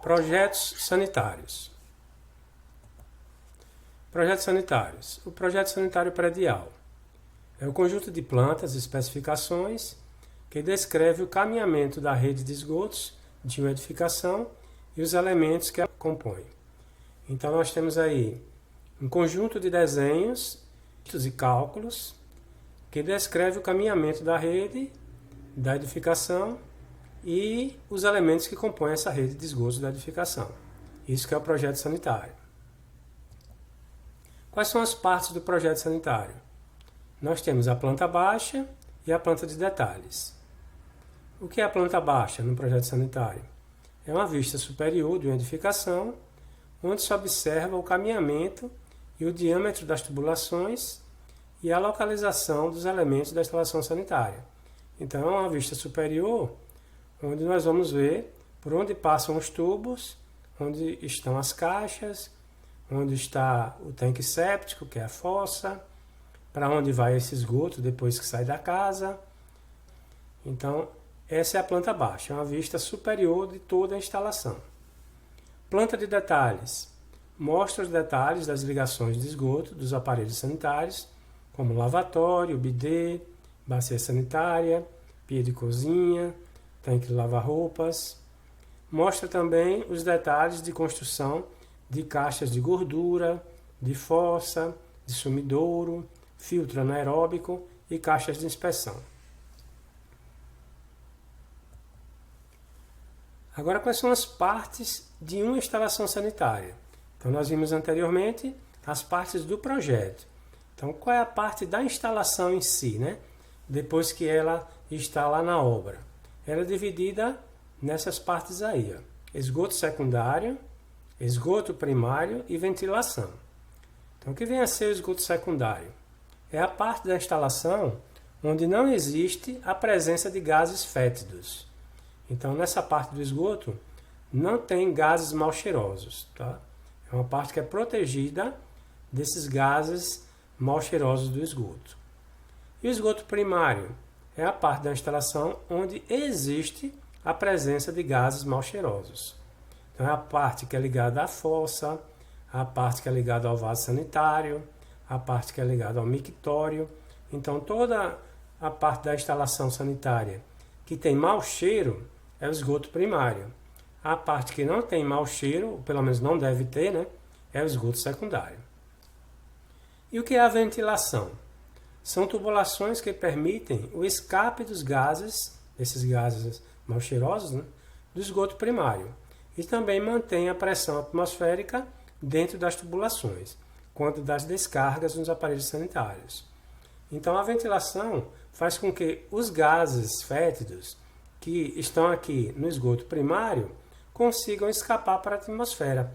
Projetos sanitários. Projetos sanitários. O projeto sanitário predial é o conjunto de plantas e especificações que descreve o caminhamento da rede de esgotos de uma edificação e os elementos que a compõem. Então nós temos aí um conjunto de desenhos e cálculos que descreve o caminhamento da rede, da edificação e os elementos que compõem essa rede de esgotos da edificação. Isso que é o projeto sanitário. Quais são as partes do projeto sanitário? Nós temos a planta baixa e a planta de detalhes. O que é a planta baixa no projeto sanitário? É uma vista superior de uma edificação, onde se observa o caminhamento e o diâmetro das tubulações e a localização dos elementos da instalação sanitária. Então, é uma vista superior, onde nós vamos ver por onde passam os tubos, onde estão as caixas, onde está o tanque séptico, que é a fossa, para onde vai esse esgoto depois que sai da casa. Então, essa é a planta baixa, é uma vista superior de toda a instalação. Planta de detalhes. Mostra os detalhes das ligações de esgoto dos aparelhos sanitários, como lavatório, bidê, bacia sanitária, pia de cozinha, tanque de lavar roupas. Mostra também os detalhes de construção de caixas de gordura, de fossa, de sumidouro, filtro anaeróbico e caixas de inspeção. Agora, quais são as partes de uma instalação sanitária? Então, nós vimos anteriormente as partes do projeto. Então, qual é a parte da instalação em si, né? Depois que ela está lá na obra? Ela é dividida nessas partes aí, ó. Esgoto secundário, esgoto primário e ventilação. Então, o que vem a ser o esgoto secundário? É a parte da instalação onde não existe a presença de gases fétidos. Então, nessa parte do esgoto, não tem gases mal cheirosos, tá? É uma parte que é protegida desses gases mal cheirosos do esgoto. E o esgoto primário é a parte da instalação onde existe a presença de gases mal cheirosos. Então, é a parte que é ligada à fossa, a parte que é ligada ao vaso sanitário, a parte que é ligada ao mictório. Então, toda a parte da instalação sanitária que tem mau cheiro é o esgoto primário. A parte que não tem mau cheiro, ou pelo menos não deve ter, né, é o esgoto secundário. E o que é a ventilação? São tubulações que permitem o escape dos gases, esses gases mal cheirosos, né, do esgoto primário. E também mantém a pressão atmosférica dentro das tubulações, quanto das descargas nos aparelhos sanitários. Então, a ventilação faz com que os gases fétidos que estão aqui no esgoto primário consigam escapar para a atmosfera.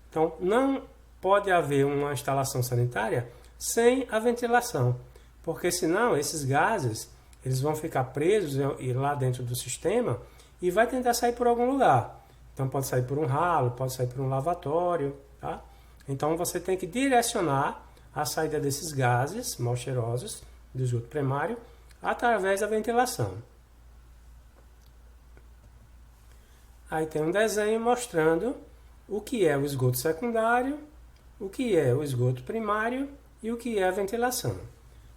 Então, não pode haver uma instalação sanitária sem a ventilação, porque senão esses gases eles vão ficar presos lá dentro do sistema e vai tentar sair por algum lugar. Então, pode sair por um ralo, pode sair por um lavatório, tá? Então, você tem que direcionar a saída desses gases mal cheirosos do esgoto primário através da ventilação. Aí tem um desenho mostrando o que é o esgoto secundário, o que é o esgoto primário e o que é a ventilação.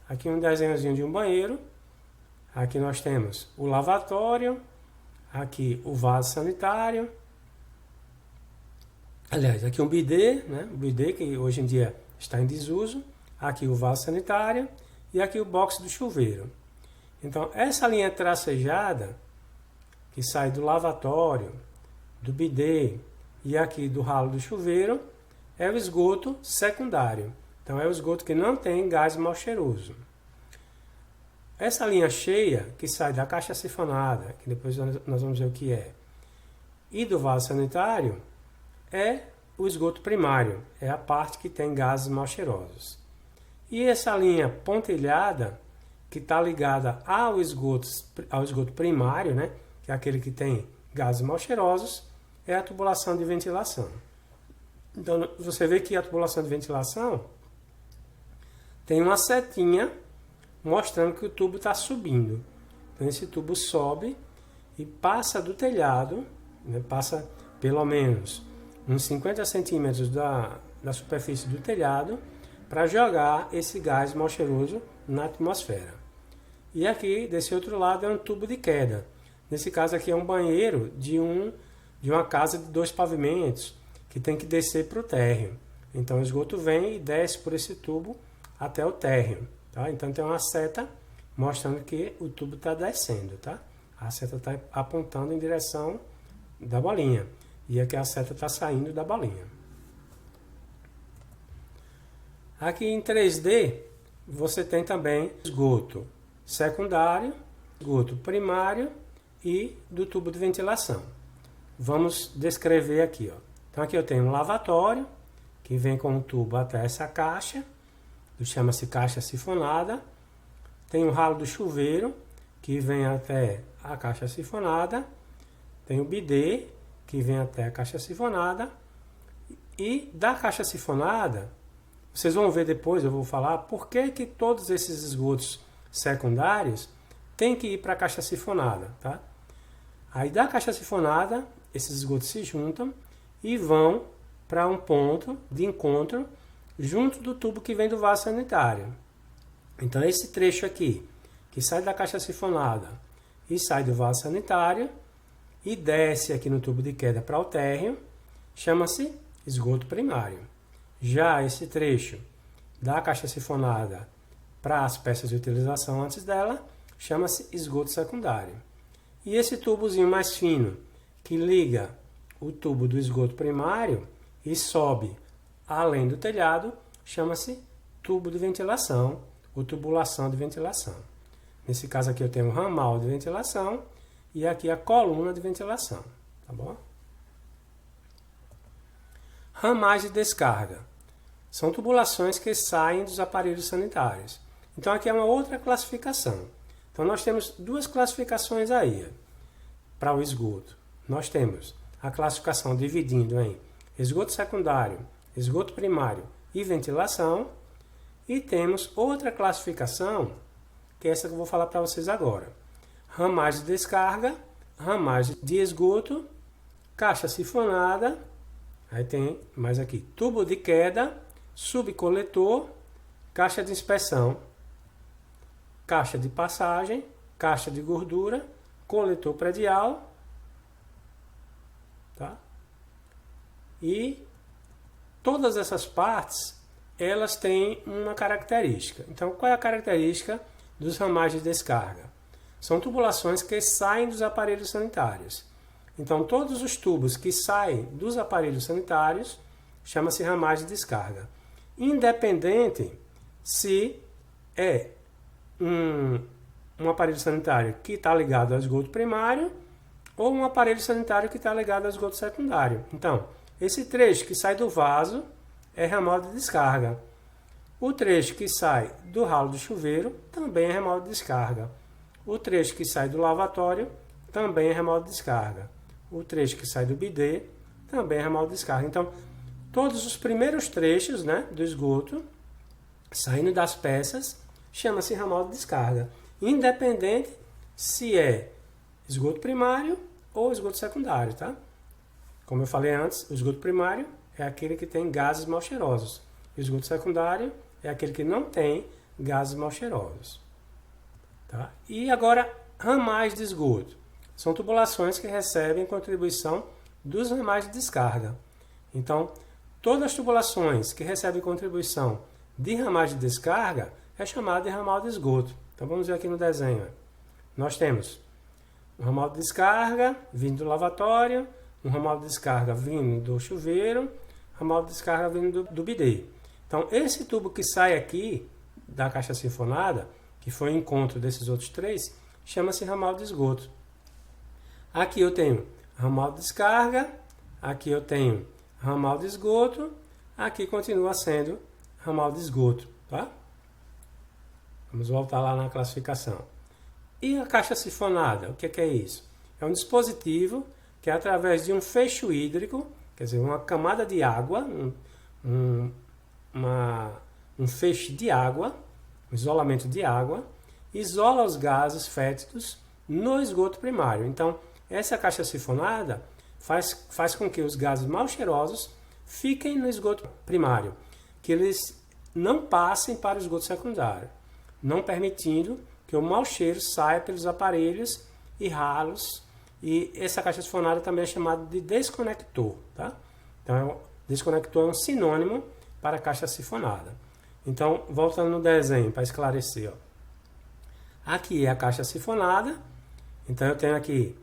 Aqui um desenhozinho de um banheiro. Aqui nós temos o lavatório, aqui o vaso sanitário. Aliás, aqui um bidê, né? O bidê que hoje em dia está em desuso. Aqui o vaso sanitário e aqui o box do chuveiro. Então, essa linha tracejada que sai do lavatório, do bidê e aqui do ralo do chuveiro é o esgoto secundário. Então, é o esgoto que não tem gás mal cheiroso. Essa linha cheia que sai da caixa sifonada, que depois nós vamos ver o que é, e do vaso sanitário, é o esgoto primário, é a parte que tem gases mal cheirosos. E essa linha pontilhada, que está ligada ao esgoto primário, né, que é aquele que tem gases mal cheirosos, é a tubulação de ventilação. Então, você vê que a tubulação de ventilação tem uma setinha mostrando que o tubo está subindo. Então, esse tubo sobe e passa do telhado, né, passa pelo menos uns 50 centímetros da superfície do telhado para jogar esse gás mal cheiroso na atmosfera. E aqui, desse outro lado, é um tubo de queda. Nesse caso aqui é um banheiro de uma casa de 2 pavimentos que tem que descer para o térreo. Então o esgoto vem e desce por esse tubo até o térreo. Tá? Então tem uma seta mostrando que o tubo está descendo. Tá? A seta está apontando em direção da bolinha. E aqui a seta está saindo da bolinha. Aqui em 3D você tem também esgoto secundário, esgoto primário e do tubo de ventilação. Vamos descrever aqui. Ó. Então aqui eu tenho um lavatório, que vem com um tubo até essa caixa, chama-se caixa sifonada. Tem o ralo do chuveiro, que vem até a caixa sifonada. Tem o bidê, que vem até a caixa sifonada. E da caixa sifonada, vocês vão ver depois, eu vou falar, por que todos esses esgotos secundários têm que ir para a caixa sifonada. Tá? Aí da caixa sifonada, esses esgotos se juntam e vão para um ponto de encontro junto do tubo que vem do vaso sanitário. Então esse trecho aqui, que sai da caixa sifonada e sai do vaso sanitário e desce aqui no tubo de queda para o térreo, chama-se esgoto primário. Já esse trecho da caixa sifonada para as peças de utilização antes dela, chama-se esgoto secundário. E esse tubozinho mais fino, que liga o tubo do esgoto primário e sobe além do telhado, chama-se tubo de ventilação ou tubulação de ventilação. Nesse caso aqui eu tenho o ramal de ventilação e aqui a coluna de ventilação. Tá bom? Ramais de descarga. São tubulações que saem dos aparelhos sanitários. Então aqui é uma outra classificação. Então nós temos 2 classificações aí para o esgoto. Nós temos a classificação dividindo em esgoto secundário, esgoto primário e ventilação. E temos outra classificação, que é essa que eu vou falar para vocês agora. Ramais de descarga, ramais de esgoto, caixa sifonada, aí tem mais aqui, tubo de queda, subcoletor, caixa de inspeção, caixa de passagem, caixa de gordura, coletor predial, tá? E todas essas partes, elas têm uma característica. Então, qual é a característica dos ramais de descarga? São tubulações que saem dos aparelhos sanitários. Então, todos os tubos que saem dos aparelhos sanitários chama-se ramais de descarga. Independente se é um aparelho sanitário que está ligado ao esgoto primário ou um aparelho sanitário que está ligado ao esgoto secundário. Então, esse trecho que sai do vaso é ramal de descarga. O trecho que sai do ralo do chuveiro também é ramal de descarga. O trecho que sai do lavatório também é ramal de descarga. O trecho que sai do bidê também é ramal de descarga. Então, todos os primeiros trechos, né, do esgoto saindo das peças chama-se ramal de descarga, independente se é esgoto primário ou esgoto secundário, tá? Como eu falei antes, o esgoto primário é aquele que tem gases mal cheirosos. O esgoto secundário é aquele que não tem gases mal cheirosos. Tá? E agora, ramais de esgoto. São tubulações que recebem contribuição dos ramais de descarga. Então, todas as tubulações que recebem contribuição de ramais de descarga é chamada de ramal de esgoto. Então, vamos ver aqui no desenho. Nós temos um ramal de descarga vindo do lavatório, um ramal de descarga vindo do chuveiro, ramal de descarga vindo do bidê. Então, esse tubo que sai aqui da caixa sifonada, que foi o encontro desses outros 3, chama-se ramal de esgoto. Aqui eu tenho ramal de descarga, aqui eu tenho ramal de esgoto, aqui continua sendo ramal de esgoto. Tá? Vamos voltar lá na classificação. E a caixa sifonada, o que é isso? É um dispositivo que, através de um fecho hídrico, quer dizer, uma camada de água, um feixe de água, um isolamento de água, isola os gases fétidos no esgoto primário. Então, essa caixa sifonada faz com que os gases mal cheirosos fiquem no esgoto primário, que eles não passem para o esgoto secundário, não permitindo que o mau cheiro saia pelos aparelhos e ralos. E essa caixa sifonada também é chamada de desconector, tá? Então, desconector é um sinônimo para a caixa sifonada. Então, voltando no desenho para esclarecer, ó. Aqui é a caixa sifonada. Então, eu tenho aqui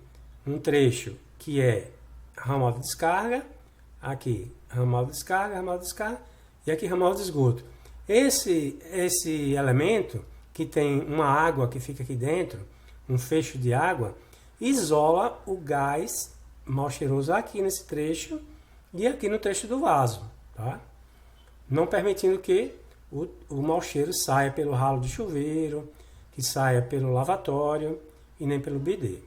um trecho que é ramal de descarga, aqui ramal de descarga, e aqui ramal de esgoto. Esse elemento que tem uma água que fica aqui dentro, um fecho de água, isola o gás mal cheiroso aqui nesse trecho e aqui no trecho do vaso, tá? Não permitindo que o mau cheiro saia pelo ralo de chuveiro, que saia pelo lavatório e nem pelo bidê.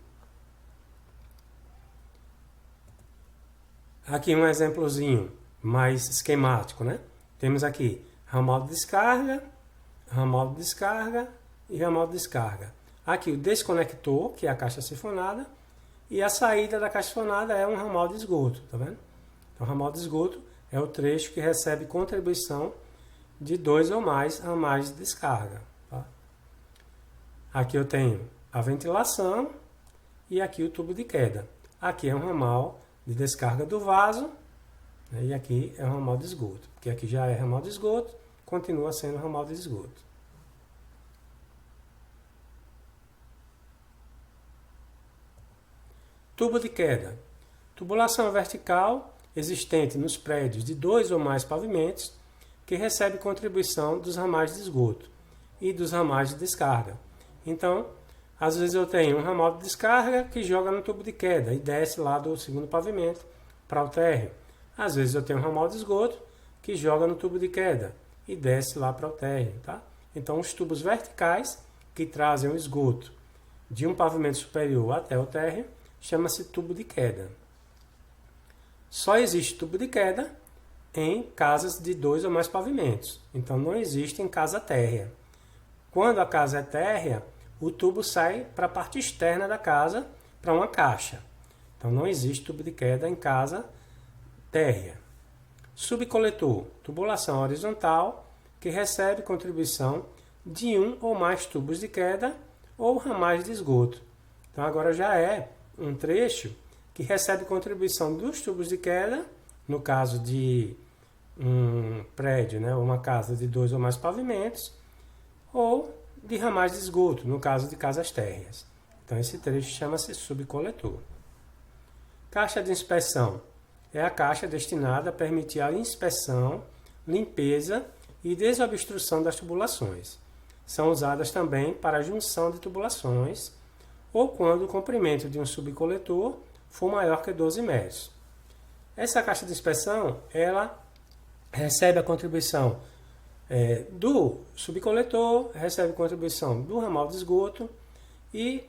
Aqui um exemplozinho mais esquemático, né? Temos aqui ramal de descarga e ramal de descarga. Aqui o desconector, que é a caixa sifonada, e a saída da caixa sifonada é um ramal de esgoto, tá vendo? Então, o ramal de esgoto é o trecho que recebe contribuição de 2 ou mais ramais de descarga. Tá? Aqui eu tenho a ventilação e aqui o tubo de queda. Aqui é um ramal de descarga do vaso, né, e aqui é um ramal de esgoto, porque aqui já é ramal de esgoto, continua sendo ramal de esgoto. Tubo de queda. Tubulação vertical existente nos prédios de 2 ou mais pavimentos que recebe contribuição dos ramais de esgoto e dos ramais de descarga. Então, às vezes eu tenho um ramal de descarga que joga no tubo de queda e desce lá do segundo pavimento para o térreo. Às vezes eu tenho um ramal de esgoto que joga no tubo de queda e desce lá para o térreo. Tá? Então, os tubos verticais que trazem o esgoto de um pavimento superior até o térreo chama-se tubo de queda. Só existe tubo de queda em casas de 2 ou mais pavimentos. Então, não existe em casa térrea. Quando a casa é térrea, o tubo sai para a parte externa da casa, para uma caixa. Então, não existe tubo de queda em casa térrea. Subcoletor, tubulação horizontal, que recebe contribuição de um ou mais tubos de queda ou ramais de esgoto. Então, agora já é um trecho que recebe contribuição dos tubos de queda, no caso de um prédio, né, uma casa de 2 ou mais pavimentos, ou de ramais de esgoto, no caso de casas térreas. Então, esse trecho chama-se subcoletor. Caixa de inspeção é a caixa destinada a permitir a inspeção, limpeza e desobstrução das tubulações. São usadas também para a junção de tubulações ou quando o comprimento de um subcoletor for maior que 12 metros. Essa caixa de inspeção, ela recebe a contribuição do subcoletor, recebe contribuição do ramal de esgoto. E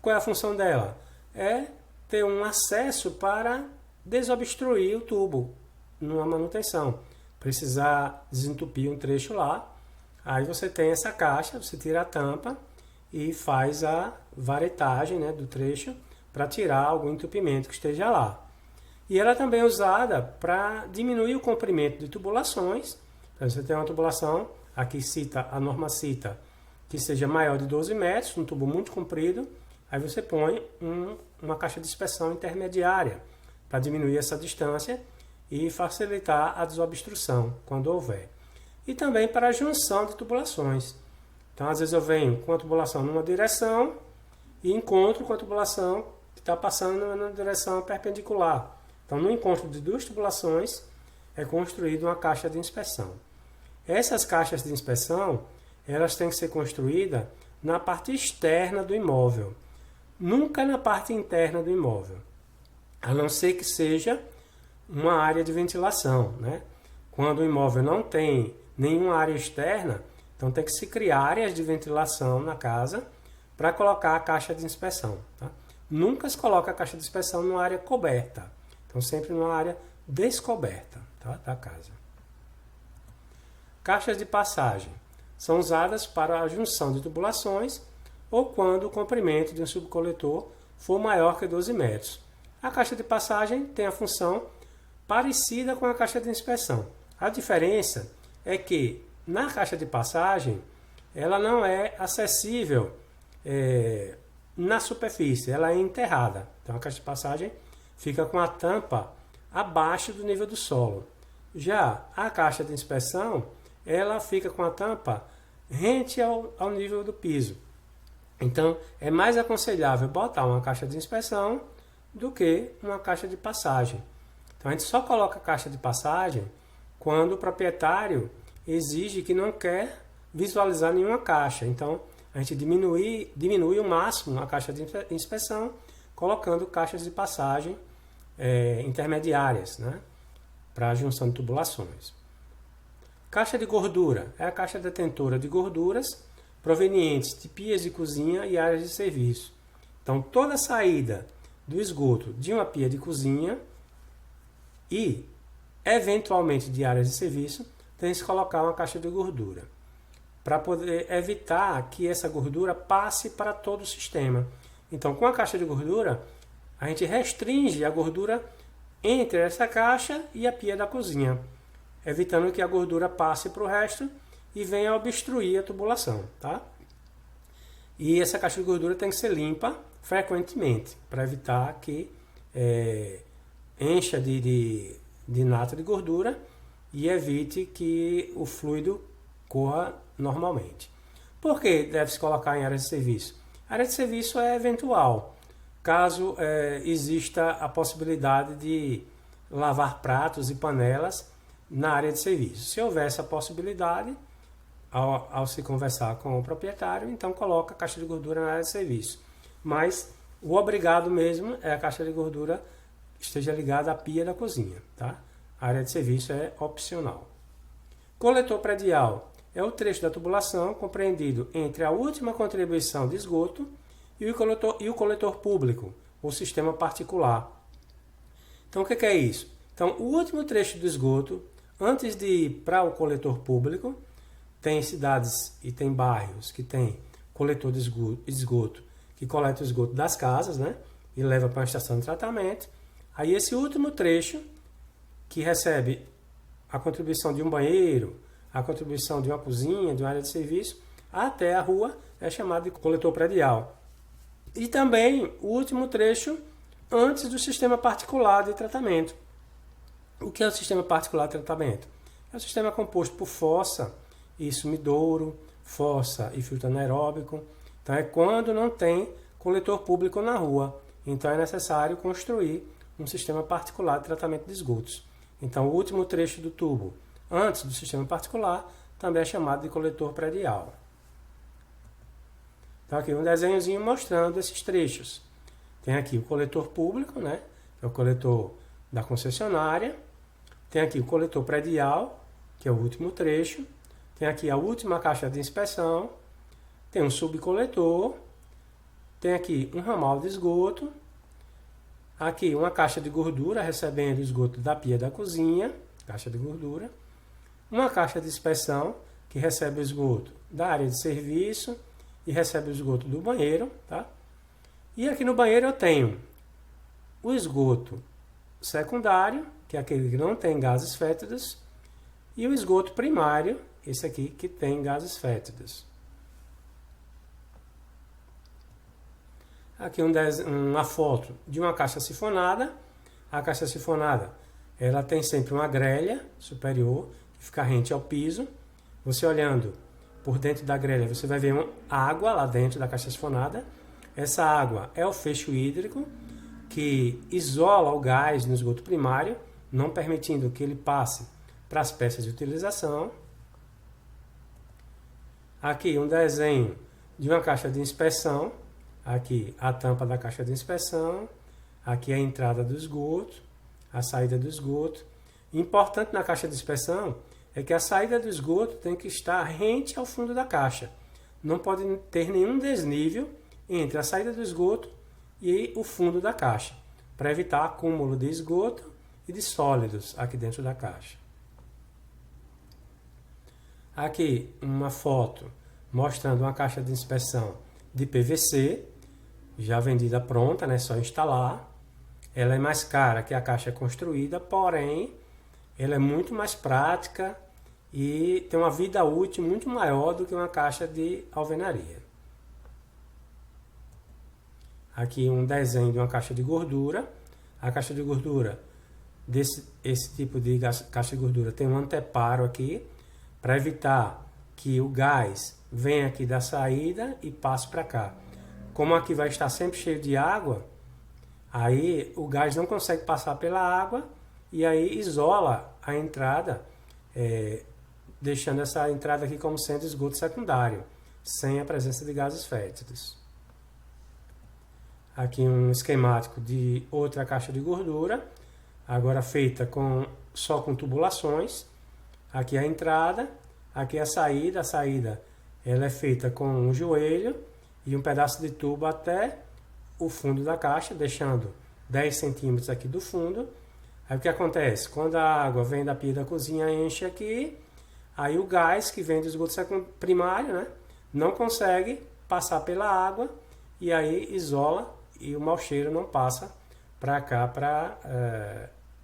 qual é a função dela? É ter um acesso para desobstruir o tubo numa manutenção. Precisar desentupir um trecho lá, aí você tem essa caixa, você tira a tampa e faz a varetagem, né, do trecho para tirar algum entupimento que esteja lá. E ela também é usada para diminuir o comprimento de tubulações. Então, você tem uma tubulação, aqui a norma cita que seja maior de 12 metros, um tubo muito comprido, aí você põe uma caixa de inspeção intermediária para diminuir essa distância e facilitar a desobstrução quando houver. E também para a junção de tubulações. Então, às vezes eu venho com a tubulação numa direção e encontro com a tubulação que está passando na direção perpendicular. Então, no encontro de duas tubulações, é construída uma caixa de inspeção. Essas caixas de inspeção, elas têm que ser construídas na parte externa do imóvel, nunca na parte interna do imóvel, a não ser que seja uma área de ventilação, né? Quando o imóvel não tem nenhuma área externa, então tem que se criar áreas de ventilação na casa para colocar a caixa de inspeção. Tá? Nunca se coloca a caixa de inspeção numa área coberta, então sempre numa área descoberta, tá, da casa. Caixas de passagem são usadas para a junção de tubulações ou quando o comprimento de um subcoletor for maior que 12 metros. A caixa de passagem tem a função parecida com a caixa de inspeção. A diferença é que na caixa de passagem ela não é acessível na superfície, ela é enterrada. Então a caixa de passagem fica com a tampa abaixo do nível do solo. Já a caixa de inspeção, ela fica com a tampa rente ao nível do piso. Então é mais aconselhável botar uma caixa de inspeção do que uma caixa de passagem. Então a gente só coloca a caixa de passagem quando o proprietário exige que não quer visualizar nenhuma caixa. Então a gente diminui o máximo a caixa de inspeção, colocando caixas de passagem intermediárias, né, para a junção de tubulações. Caixa de gordura é a caixa detentora de gorduras provenientes de pias de cozinha e áreas de serviço. Então toda saída do esgoto de uma pia de cozinha e eventualmente de áreas de serviço tem que se colocar uma caixa de gordura para poder evitar que essa gordura passe para todo o sistema. Então, com a caixa de gordura, a gente restringe a gordura entre essa caixa e a pia da cozinha, evitando que a gordura passe para o resto e venha obstruir a tubulação, tá? E essa caixa de gordura tem que ser limpa frequentemente, para evitar que encha de nata de gordura e evite que o fluido corra normalmente. Por que deve-se colocar em área de serviço? A área de serviço é eventual, caso exista a possibilidade de lavar pratos e panelas na área de serviço. Se houver essa possibilidade, ao se conversar com o proprietário, então coloca a caixa de gordura na área de serviço. Mas o obrigado mesmo é a caixa de gordura esteja ligada à pia da cozinha, tá? A área de serviço é opcional. Coletor predial é o trecho da tubulação compreendido entre a última contribuição de esgoto e o coletor público, ou sistema particular. Então o que é isso? Então o último trecho do esgoto, antes de ir para o coletor público, tem cidades e tem bairros que tem coletor de esgoto que coleta o esgoto das casas, né, e leva para uma estação de tratamento. Aí esse último trecho, que recebe a contribuição de um banheiro, a contribuição de uma cozinha, de uma área de serviço, até a rua, é chamado de coletor predial. E também o último trecho antes do sistema particular de tratamento. O que é o sistema particular de tratamento? É um sistema composto por fossa e sumidouro, fossa e filtro anaeróbico. Então é quando não tem coletor público na rua. Então é necessário construir um sistema particular de tratamento de esgotos. Então o último trecho do tubo antes do sistema particular também é chamado de coletor predial. Então aqui um desenhozinho mostrando esses trechos. Tem aqui o coletor público, né, que é o coletor da concessionária. Tem aqui o coletor predial, que é o último trecho. Tem aqui a última caixa de inspeção. Tem um subcoletor. Tem aqui um ramal de esgoto. Aqui uma caixa de gordura recebendo o esgoto da pia da cozinha, caixa de gordura. Uma caixa de inspeção que recebe o esgoto da área de serviço e recebe o esgoto do banheiro, tá? E aqui no banheiro eu tenho o esgoto secundário, que é aquele que não tem gases fétidos, e o esgoto primário, esse aqui que tem gases fétidos. Aqui uma foto de uma caixa sifonada. A caixa sifonada, ela tem sempre uma grelha superior, que fica rente ao piso. Você olhando por dentro da grelha, você vai ver água lá dentro da caixa sifonada. Essa água é o fecho hídrico, que isola o gás no esgoto primário, não permitindo que ele passe para as peças de utilização. Aqui um desenho de uma caixa de inspeção. Aqui a tampa da caixa de inspeção, aqui a entrada do esgoto, a saída do esgoto. Importante na caixa de inspeção é que a saída do esgoto tem que estar rente ao fundo da caixa. Não pode ter nenhum desnível entre a saída do esgoto e o fundo da caixa, para evitar acúmulo de esgoto e de sólidos aqui dentro da caixa. Aqui uma foto mostrando uma caixa de inspeção de PVC, já vendida pronta, né? Só instalar. ela é mais cara que a caixa construída, porém ela é muito mais prática e tem uma vida útil muito maior do que uma caixa de alvenaria. Aqui um desenho de uma caixa de gordura. A caixa de gordura, esse tipo de caixa de gordura, tem um anteparo aqui para evitar que o gás venha aqui da saída e passe para cá. Como aqui vai estar sempre cheio de água, aí o gás não consegue passar pela água e aí isola a entrada, deixando essa entrada aqui como sendo esgoto secundário, sem a presença de gases fétidos. Aqui um esquemático de outra caixa de gordura, agora feita só com tubulações. Aqui a entrada, aqui a saída ela é feita com um joelho e um pedaço de tubo até o fundo da caixa, deixando 10 centímetros aqui do fundo. Aí o que acontece? Quando a água vem da pia da cozinha, enche aqui, aí o gás que vem do esgoto primário, né, não consegue passar pela água e aí isola e o mau cheiro não passa para cá, para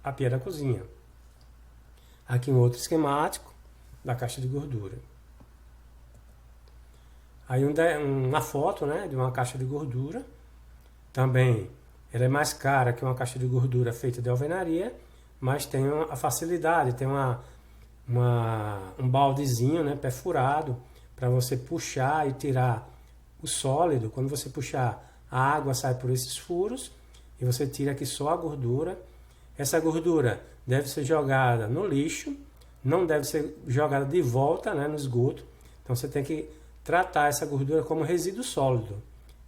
a pia da cozinha. Aqui um outro esquemático da caixa de gordura. Aí uma foto, né, de uma caixa de gordura. Também ela é mais cara que uma caixa de gordura feita de alvenaria, mas tem a facilidade, tem um baldezinho, né, perfurado para você puxar e tirar o sólido. Quando você puxar, a água sai por esses furos e você tira aqui só a gordura. Essa gordura deve ser jogada no lixo, não deve ser jogada de volta, né, no esgoto. Então você tem que tratar essa gordura como resíduo sólido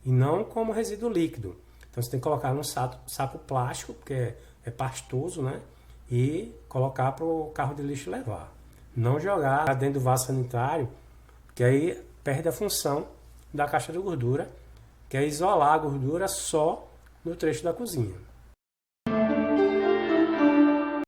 e não como resíduo líquido. Então você tem que colocar num saco plástico, porque é pastoso, né, e colocar para o carro de lixo levar. Não jogar dentro do vaso sanitário, porque aí perde a função da caixa de gordura, que é isolar a gordura só no trecho da cozinha.